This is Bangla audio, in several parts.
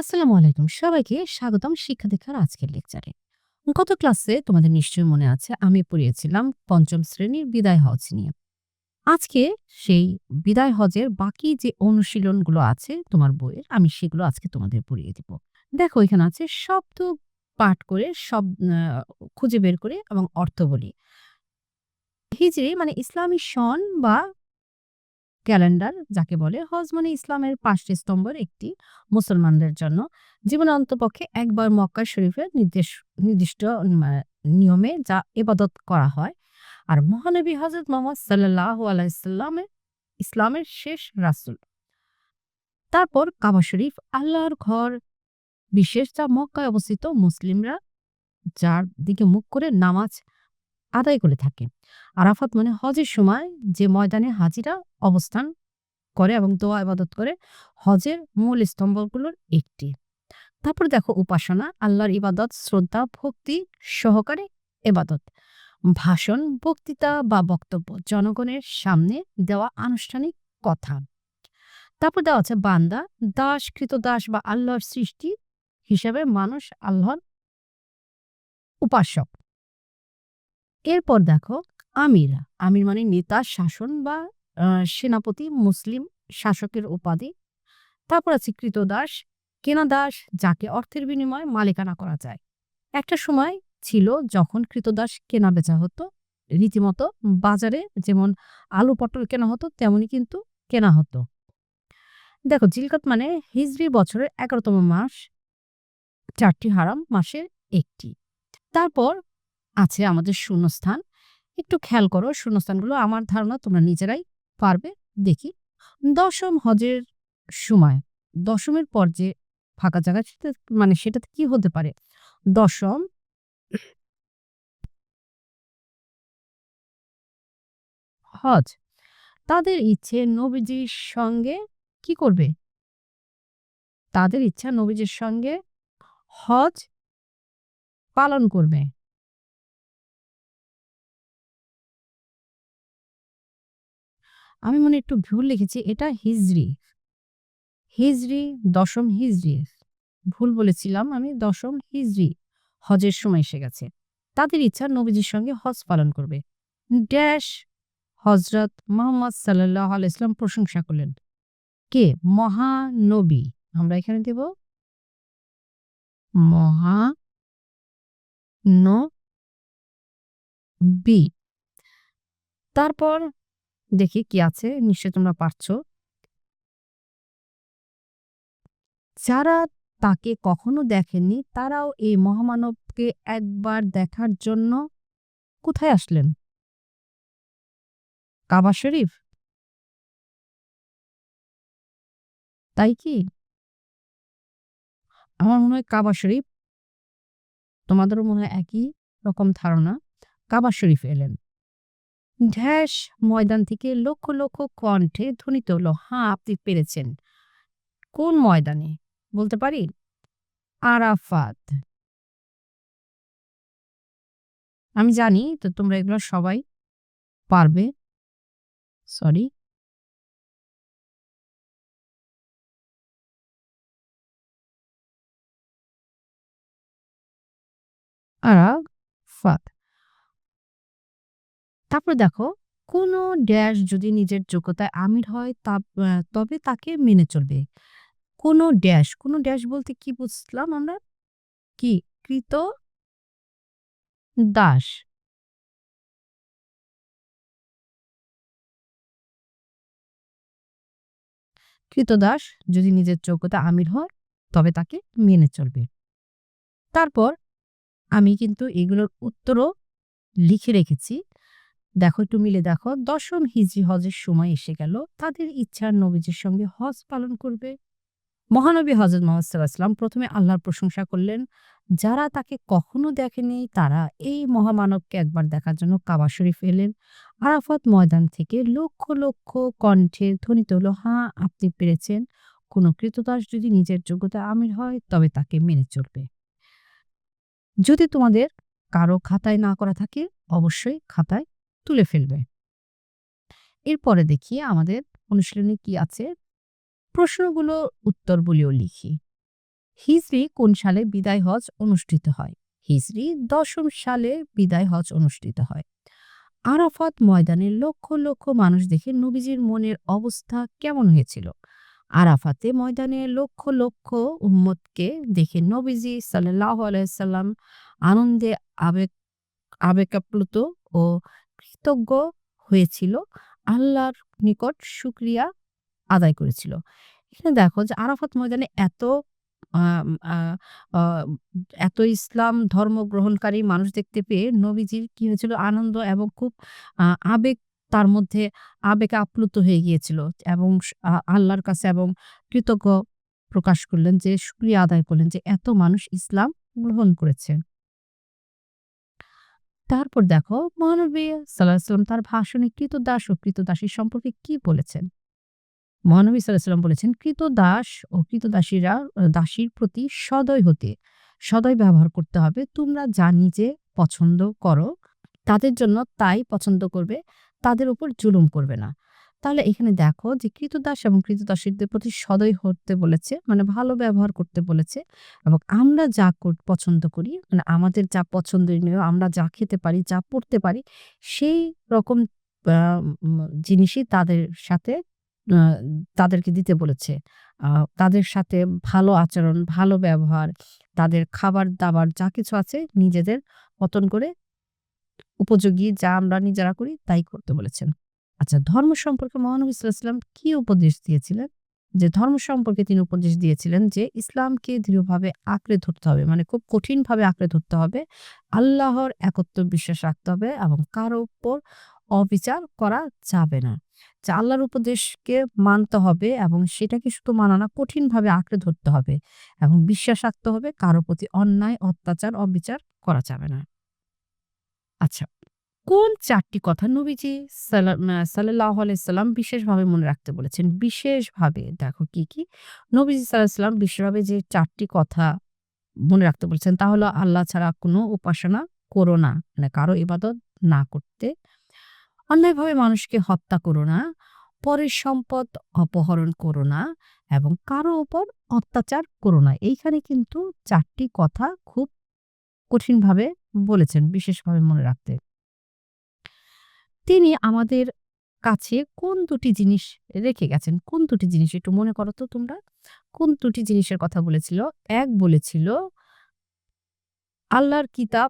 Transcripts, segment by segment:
আসসালামু আলাইকুম। সবাইকে স্বাগতম শিক্ষা দীক্ষার আজকের লেকচারে। গত ক্লাসে তোমাদের নিশ্চয়ই মনে আছে আমি পড়িয়েছিলাম ৫ম শ্রেণীর বিদায় হজ নিয়ে। আজকে সেই বিদায় হজের বাকি যে অনুশীলনগুলো আছে তোমার বইয়ের, আমি সেগুলো আজকে তোমাদের পড়িয়ে দিব। দেখো এখানে আছে শব্দ পাঠ করে আ খুঁজে বের করে এবং অর্থ বলি। হিজরি মানে ইসলামী সন বা ক্যালেন্ডার যাকে বলে। হজ মানে ইসলামের ৫টি স্তম্ভের একটি মুসলমানদের জন্য। জীবনে অন্তপক্ষে একবার মক্কা শরীফের নির্দিষ্ট নিয়মে যা ইবাদত করা হয়। আর মহানবী হজরত মোহাম্মদ সাল্লাল্লাহু আলাইহি সাল্লামের ইসলামের শেষ রাসূল। তারপর কাবা শরীফ আল্লাহর ঘর বিশেষ যা মক্কায় অবস্থিত মুসলিমরা যার দিকে মুখ করে নামাজ আদায় করে থাকে। আরাফাত মানে হজের সময় যে ময়দানে হাজিরা অবস্থান করে এবং দোয়া ইবাদত করে হজের মূল স্তম্ভগুলোর একটি। তারপর দেখো উপাসনা, আল্লাহর ইবাদত, শ্রদ্ধা, ভক্তি সহকারে ইবাদত। ভাষণ, বক্তৃতা বা বক্তব্য, জনগণের সামনে দেওয়া আনুষ্ঠানিক কথা। তারপর দেওয়া আছে বান্দা, দাস, কৃতদাস বা আল্লাহর সৃষ্টি হিসেবে মানুষ আল্লাহর উপাসক। এরপর দেখো আমির। আমির মানে নেতা, শাসন বা সেনাপতি, মুসলিম শাসকের উপাধি। তারপর আছে ক্রীতদাস, কেনা দাস যাকে অর্থের বিনিময়ে মালিকানা করা যায়। একটা সময় ছিল যখন ক্রীতদাস কেনা বেচা হতো রীতিমতো বাজারে যেমন আলু পটল কেনা হতো তেমনি কিন্তু কেনা হতো। দেখো জিলকত মানে হিজরি বছরের ১১তম মাস, ৪টি হারাম মাসের একটি। তারপর আছে আমাদের শূন্যস্থান। একটু খেয়াল করো শূন্যস্থানগুলো, আমার ধারণা তোমরা নিজেরাই পারবে। দেখি, দশম হজের সময় দশমের পর যে ফাঁকা জায়গা সেটা মানে সেটাতে কি হতে পারে? দশম হজ। তাদের ইচ্ছে নবীজির সঙ্গে কি করবে? তাদের ইচ্ছা নবীজির সঙ্গে হজ পালন করবে। আমি মনে হয় একটু ভুল লিখেছি। এটা হিজরি। হিজরি, দশম হিজরি। ভুল বলেছিলাম আমি, দশম হিজরি। হজের সময় এসে গেছে। তাদের ইচ্ছা নবীজির সঙ্গে হজ পালন করবে। ড্যাশ হজরত মুহাম্মদ সাল্লাল্লাহু আলাইহি ওয়াসাল্লাম প্রশংসা করলেন। কে? মহানবী। আমরা এখানে দেব মহানবী। তারপর দেখি কি আছে, নিশ্চয়ই তোমরা পারছ। যারা তাকে কখনো দেখেননি তারাও এই মহামানবকে একবার দেখার জন্য কোথায় আসলেন? কাবা শরীফ। তাই কি? আমার মনে হয় কাবা শরীফ। তোমাদেরও মনে হয় একই রকম ধারণা। কাবা শরীফ এলেন। ঢ্যাস ময়দান থেকে লক্ষ লক্ষ কণ্ঠে ধ্বনিত হলো, হ্যাঁ আপনি পেরেছেন। কোন ময়দানে বলতে পারি? আরাফাত। আমি জানি তো তোমরা এগুলো সবাই পারবে। সরি, আরাফাত। তারপর দেখো কোন ড্যাশ যদি নিজের যোগ্যতায় আমির হয় তবে তাকে মেনে চলবে। কোন ড্যাশ বলতে কি বুঝলাম আমরা? কি? কৃত দাস। কৃতদাস যদি নিজের যোগ্যতা আমির হয় তবে তাকে মেনে চলবে। তারপর আমি কিন্তু এগুলোর উত্তরও লিখে রেখেছি। দেখো একটু মিলে দেখো। দশম হিজরি হজের সময় এসে গেল। তাদের ইচ্ছা নবীজির সঙ্গে হজ পালন করবে। মহানবী হজরত মুহাম্মদ সাল্লাল্লাহু আলাইহি ওয়াসাল্লাম প্রথমে আল্লাহর প্রশংসা করলেন। যারা তাকে কখনো দেখেনি তারা এই মহামানবকে একবার দেখার জন্য কাবা শরীফ এলেন। আরাফাত ময়দান থেকে লক্ষ লক্ষ কণ্ঠে ধ্বনিত হলো, হ্যাঁ আপনি পেরেছেন। কোন কৃতদাস যদি নিজের যোগ্যতা আমির হয় তবে তাকে মেনে চলবে। যদি তোমাদের কারো খাতায় না করা থাকে অবশ্যই খাতায় তুলে ফেলবে। এরপরে দেখি আমাদের অনুশীলনে কি আছে। প্রশ্নগুলো উত্তর বলেও লিখি। হিজরি কোন সালে বিদায় হজ অনুষ্ঠিত হয়? হিজরি ১০ম সালে বিদায় হজ অনুষ্ঠিত হয়। আরাফাত ময়দানে লক্ষ লক্ষ মানুষ দেখে নবীজির মনের অবস্থা কেমন হয়েছিল? আরাফাতে ময়দানে লক্ষ লক্ষ উম্মতকে দেখে নবীজি সাল্লাল্লাহু আলাইহি সাল্লাম আনন্দে আবেগ আবেগাপ্লুত ও কৃতজ্ঞ হয়েছিল, আল্লাহর নিকট শুকরিয়া আদায় করেছিল। এখানে দেখো যে আরাফাত ময়দানে আম আ আ এত ইসলাম ধর্ম গ্রহণকারী মানুষ দেখতে পেয়ে নবীজির কি হয়েছিল? আনন্দ এবং খুব আ আবেগ তার মধ্যে আবেগে আপ্লুত হয়ে গিয়েছিল এবং আল্লাহর কাছে এবং কৃতজ্ঞ প্রকাশ করলেন যে শুকরিয়া আদায় করলেন যে এত মানুষ ইসলাম গ্রহণ করেছে। তারপর দেখো মহানবী সাল্লাল্লাহু আলাইহি ওয়াসাল্লাম তার ভাষণে কৃতদাস ও কৃতদাসী সম্পর্কে কি বলেছেন? মহানবী সাল্লাল্লাহু আলাইহি ওয়াসাল্লাম বলেছেন, "কৃতদাস ও কৃতদাসীরা দাসীর প্রতি সদয় ব্যবহার করতে হবে। তোমরা যা নিজে পছন্দ করো, তাদের জন্য তাই পছন্দ করবে, তাদের উপর জুলুম করবে না।" তাহলে এখানে দেখো যে কৃতদাস এবং কৃতদাসীদের প্রতি সদয় হতে বলেছে, মানে ভালো ব্যবহার করতে বলেছে এবং আমরা যা পছন্দ করি, মানে আমাদের যা পছন্দনীয়, আমরা যা খেতে পারি, যা পড়তে পারি, সেই রকম আ উম জিনিসই তাদের সাথে আ তাদেরকে দিতে বলেছে। আ তাদের সাথে ভালো আচরণ, ভালো ব্যবহার, তাদের খাবার-দাবার যা কিছু আছে নিজেদের মতন করে উপযোগী যা আমরা নিজেরা করি তাই করতে বলেছেন। আচ্ছা, ধর্ম সম্পর্কে মহানবী সাল্লাল্লাহু আলাইহি ওয়াসাল্লাম কি উপদেশ দিয়েছিলেন? যে ধর্ম সম্পর্কে তিনি উপদেশ দিয়েছিলেন যে ইসলামকে দৃঢ়ভাবে আঁকড়ে ধরতে হবে। মানে খুব কঠিনভাবে আঁকড়ে ধরতে হবে। আল্লাহর একত্ব বিশ্বাস রাখতে হবে এবং কারো উপর অবিচার করা যাবে না। যে আল্লাহর উপদেশকে মানতে হবে এবং সেটাকে শুধু মানা না, কঠিনভাবে আঁকড়ে ধরতে হবে এবং বিশ্বাস রাখতে হবে, কারো প্রতি অন্যায়, অত্যাচার, অবিচার করা যাবে না। আচ্ছা, কোন ৪ টি কথা নবীজি সাল্লাল্লাহু আলাইহি সাল্লাম বিশেষভাবে মনে রাখতে বলেছেন? বিশেষভাবে দেখো কি, কি? নবীজি সাল্লাল্লাহু আলাইহি সাল্লাম বিশেষভাবে যে ৪ টি কথা মনে রাখতে বলেছেন তা হলো, আল্লাহ ছাড়া কোনো উপাসনা করো না। মানে কারো ইবাদত না করতে। অন্যায়ভাবে মানুষকে হত্যা করো না। পরের সম্পদ অপহরণ করো না এবং কারো উপর অত্যাচার করো না। এইখানে কিন্তু ৪ টি কথা খুব কঠিনভাবে বলেছেন, বিশেষভাবে মনে রাখতে। তিনি আমাদের কাছে কোন ২ টি জিনিস রেখে গেছেন? কোন ২ টি জিনিস একটু মনে করো তো তোমরা? কোন ২ টি জিনিসের কথা বলেছিল? এক বলেছিল আল্লাহর কিতাব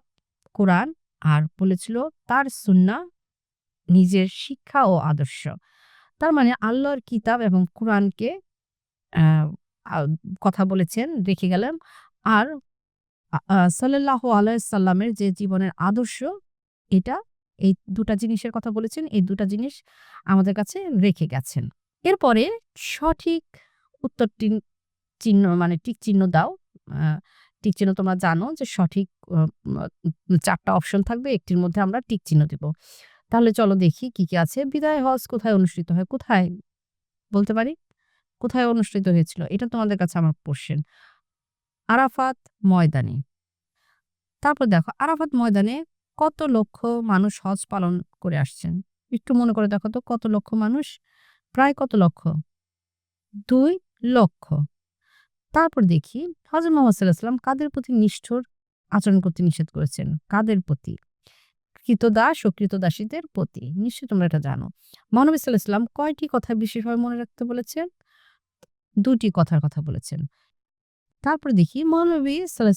কোরআন, আর বলেছিল তার সুন্নাহ, নিজের শিক্ষা ও আদর্শ। তার মানে আল্লাহর কিতাব এবং কোরআনকে আ আ কথা বলেছেন, রেখে গেলেন। আর সাল্লাল্লাহু আলাইহি সাল্লামের যে জীবনের আদর্শ, এটা এই ২ টা জিনিসের কথা বলেছেন। এই ২ টা জিনিস আমাদের কাছে রেখে গেছেন। এরপরে সঠিক উত্তরটি মানে টিক চিহ্ন দাও। আ টিক চিহ্ন তোমরা জানো যে সঠিক অ মা ৪ টা অপশন থাকবে। একটির মধ্যে আমরা টিক চিহ্ন দিব। তাহলে চলো দেখি কি, কি আছে। বিদায় হজ কোথায় অনুষ্ঠিত হয়? কোথায় বলতে পারি? কোথায় অনুষ্ঠিত হয়েছিল? এটা তোমাদের কাছে আমার কোয়েশ্চেন। আরাফাত ময়দানে। তারপর দেখো আরাফাত ময়দানে কত লক্ষ মানুষ হজ পালন করে আসছেন? একটু মনে করে দেখো তো কত লক্ষ মানুষ? প্রায় কত লক্ষ? ২ লক্ষ। তারপর দেখি হযরত মুহাম্মদ সাঃ কাদের প্রতি নিষ্ঠুর আচরণ করতে নিষেধ করেছেন? কাদের প্রতি? কৃতদাস ও কৃতদাসীদের প্রতি। নিশ্চয়ই তোমরা এটা জানো। মহানবী সাঃ কয়টি কথা বিশেষভাবে মনে রাখতে বলেছেন? ২ টি কথার কথা বলেছেন। তারপরে দেখি মহানবী সাঃ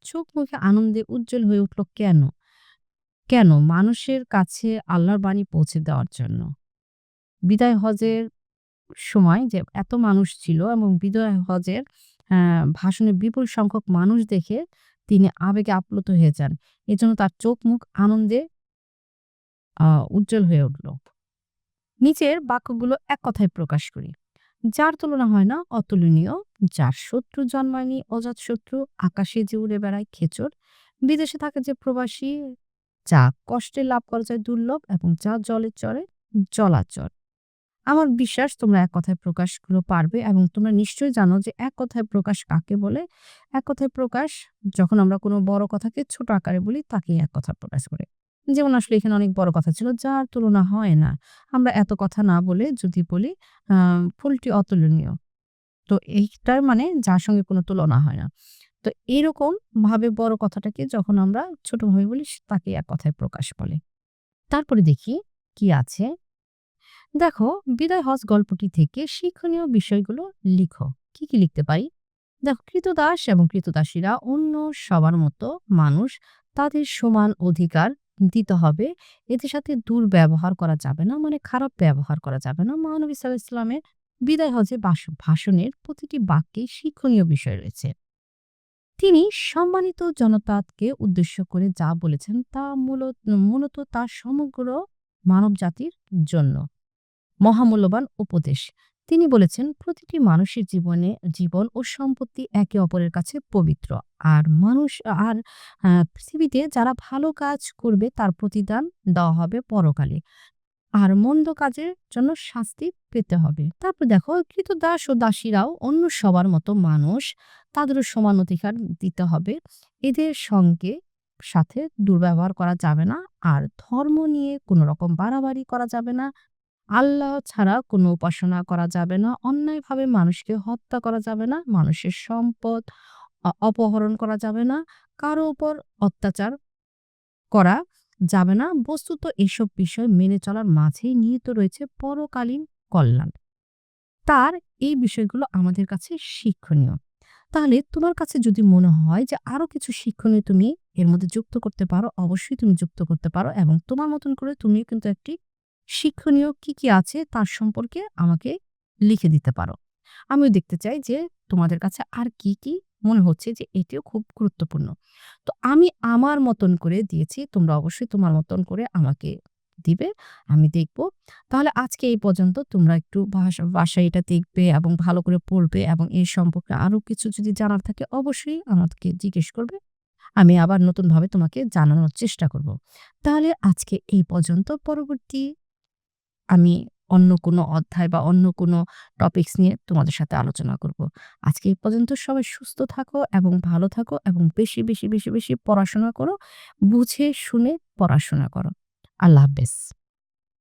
চোখ মুখে আনন্দে উজ্জ্বল হয়ে উঠল কেন? কেন? মানুষের কাছে আল্লাহর বাণী পৌঁছে দেওয়ার জন্য। বিদায় হজের সময় যে এত মানুষ ছিল এবং বিদায় হজের ভাষণে বিপুল সংখ্যক মানুষ দেখে তিনি আবেগে আপ্লুত হয়ে যান। এজন্য তার চোখ মুখ আনন্দে উজ্জ্বল হয়ে উঠল। নিচের বাক্যগুলো এক কথায় প্রকাশ করি। যার তুলনা হয় না অতুলনীয়, যার শত্রু জন্মায়নি অজাতশত্রু, আকাশে যে উড়ে বেড়ায় খেচর, বিদেশে থাকে যে প্রবাসী, যা কষ্টে লাভ করা যায় দুর্লভ এবং যা জলে চড়ে জলাচর। আমার বিশ্বাস তোমরা এক কথায় প্রকাশগুলো পারবে এবং তোমরা নিশ্চয়ই জানো যে এক কথায় প্রকাশ কাকে বলে। এক কথায় প্রকাশ যখন আমরা কোনো বড় কথাকে ছোট আকারে বলি তাকেই এক কথা প্রকাশ করে। যেমন আসলে এখানে অনেক বড় কথা ছিল, যার তুলনা হয় না। আমরা এত কথা না বলে যদি বলি ফুলটি অতুলনীয়। তো এইটার মানে যার সঙ্গে কোনো তুলনা হয় না। তো এরকম ভাবে বড় কথাটাকে যখন আমরা ছোটভাবে বলি তাকে এক কথায় প্রকাশ বলে। তারপরে দেখি কি আছে? দেখো, বিদায় হজ গল্পটি থেকে শিক্ষণীয় বিষয়গুলো লিখো। কি লিখতে পারি? দেখো, কৃতদাস এবং কৃতদাসীরা অন্য সবার মতো মানুষ। তাদের সমান অধিকার দিতে হবে। এদের সাথে দুর্ব্যবহার করা যাবে না, মানে খারাপ ব্যবহার করা যাবে না। মহানবী সাল্লাল্লাহু আলাইহি ওয়াসাল্লামের বিদায় হজে ভাষণের প্রতিটি বাক্যে শিক্ষণীয় বিষয় রয়েছে। তিনি সম্মানিত জনতাকে উদ্দেশ্য করে যা বলেছেন তা মূলত তার সমগ্র মানবজাতির জন্য মহামূল্যবান উপদেশ। তিনি বলেছেন, প্রতিটি মানুষের জীবন ও সম্পত্তি একে অপরের কাছে পবিত্র। আর আর পৃথিবীতে যারা ভালো কাজ করবে তার প্রতিদান দেওয়া হবে পরকালে। আর মন্দ কাজের জন্য শাস্তি পেতে হবে। তারপর দেখো, কৃতদাস ও দাসীরাও অন্য সবার মতো মানুষ। তাদেরও সমান অধিকার দিতে হবে। এদের সাথে দুর্ব্যবহার করা যাবে না। আর ধর্ম নিয়ে কোনো রকম বাড়াবাড়ি করা যাবে না। আল্লাহ ছাড়া কোনো উপাসনা করা যাবে না। অন্যায়ভাবে মানুষকে হত্যা করা যাবে না। মানুষের সম্পদ অপহরণ করা যাবে না। কারো উপর অত্যাচার করা যাবে না। বস্তুত এসব বিষয় মেনে চলার মাঝেই নিহিত রয়েছে পরকালীন কল্যাণ। তার এই বিষয়গুলো আমাদের কাছে শিক্ষণীয়। তাহলে তোমার কাছে যদি মনে হয় যে আরো কিছু শিক্ষণীয় তুমি এর মধ্যে যুক্ত করতে পারো, অবশ্যই তুমি যুক্ত করতে পারো এবং তোমার মতন করে তুমিও কিন্তু একটি শিক্ষণীয় কি আছে তার সম্পর্কে আমাকে লিখে দিতে পারো। আমিও দেখতে চাই যে তোমাদের কাছে আর কি মনে হচ্ছে যে এটিও খুব গুরুত্বপূর্ণ। তো আমি আমার মতন করে দিয়েছি। তোমরা অবশ্যই তোমার মতন করে আমাকে দিবে। আমি দেখব। তাহলে আজকে এই পর্যন্ত। তোমরা একটু বাসায় এটা দেখবে এবং ভালো করে পড়বে এবং এর সম্পর্কে আরো কিছু যদি জানার থাকে অবশ্যই আমাকে জিজ্ঞেস করবে। আমি আবার নতুনভাবে তোমাকে জানানোর চেষ্টা করব। তাহলে আজকে এই পর্যন্ত। পরবর্তী আমি অন্য কোনো অধ্যায় বা অন্য কোনো টপিকস নিয়ে তোমাদের সাথে আলোচনা করব। আজকে এই পর্যন্ত। সবাই সুস্থ থাকো এবং ভালো থাকো এবং বেশি পড়াশোনা করো। বুঝে শুনে পড়াশোনা করো। আল্লাহ হাফেজ।